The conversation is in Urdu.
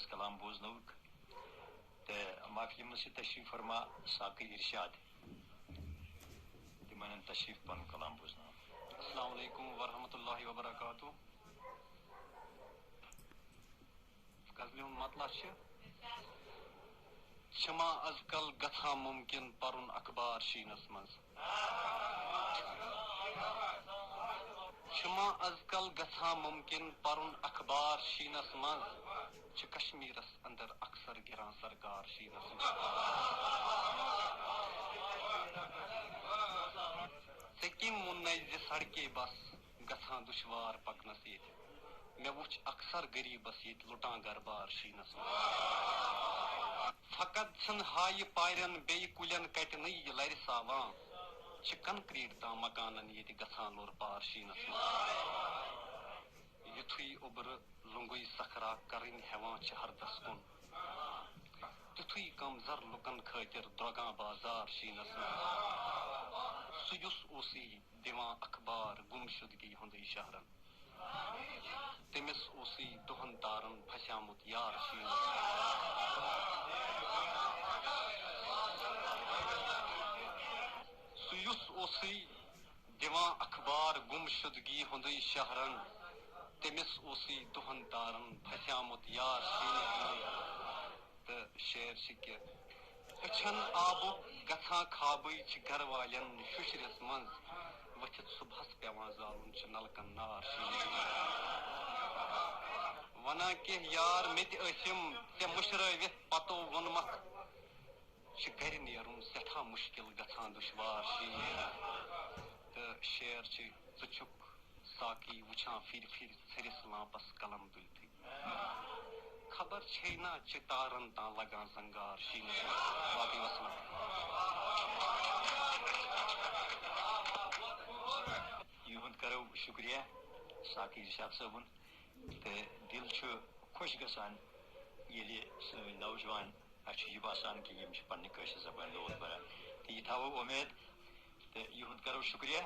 شاعرس کلام بوزنوک تو محفل سے تشریف فرما ساقی ارشاد تمن تشریف پن کلام بوزن. السلام علیکم ورحمۃ اللہ وبرکاتہ. غزلہِ ہُنٛد مطلب چھما از کل گژھان ممکن پرُن اخبار شیٖنس منٛز. چھما از کل گژھان ممکن پرُن اخبار شیٖنس منٛز چھِ کشمیٖرس اندر اکثر گِران سرکار شیٖنس منٛز. ژےٚ کٔمۍ ووٚننَے زِ سڑکے بس گژھان دُشوار پکنس ییٚتہِ مےٚ وُچھ اکثر غریٖبس ییٚتہِ لُٹان گربار شیٖنس منٛز. فقط چھِنہٕ ہایہِ پارٮ۪ن بیٚیہِ کُلٮ۪ن کٹنٕے یہِ لرِ ساوان چھِ کنکریٹ تام مکانن ییٚتہِ گژھان لوٚر پار شیٖنس منٛز. یُتھُے اوٚبرٕ لونگُے صخرا کرٕنۍ ہٮ۪وان چھِ ہردس کُن تِتھُے کمزر لُکن خٲطر درٛوگان بازار شیٖنس منٛز. سُہ یُس اوسُے دِوان اخبار گمشدگی ہُنٛدُے شہرن تٔمِس اوسُے دۄہن تارن پھسیومُت یار شیٖنس منٛز. سُہ یُس اوسُے دِوان اخبار گمشدگی ہُنٛدُے شہرن تٔمِس اوسُے دۄہن تارن پھسیومُت یار شیٖنس منٛز. تہٕ شعر چھِ کہِ أچھن آبُک گژھان خابٕے چھِ گرٕ والٮ۪ن شُشرِس منٛز ؤتھِتھ صبحس پٮ۪وان زالُن چھُ نلکن نار شیٖنس منٛز. ونان کینٛہہ یار مےٚ تہِ ٲسِم ژےٚ مٔشرٲوِتھ پتو ووٚنمکھ چھِ گرِ نیرُن سٮ۪ٹھاہ مُشکِل گژھان دُشوار شیٖن. تہٕ شعر چھِ ژٕ چھُکھ ساقی وٕچھان پھِرِ پھِرِ ژھٔرِس لامپس قلم تُلتھٕے خبر چھے نا چہِ تارن تام لگان زنگار شیٖنس منٛز. باقٕے وسلام. یہند کرو شکریہ ساقی ارشاد صٲبُن. تہٕ دل چھُ خۄش گژھان ییٚلہِ سٲنۍ نوجوان اَسہِ چھُ یہِ باسان کہِ یِم چھِ پننہِ کٲشِر زبانہِ لول بران تہٕ یہِ تھاوو اُمید تہٕ یِہُنٛد کرو شکریہ.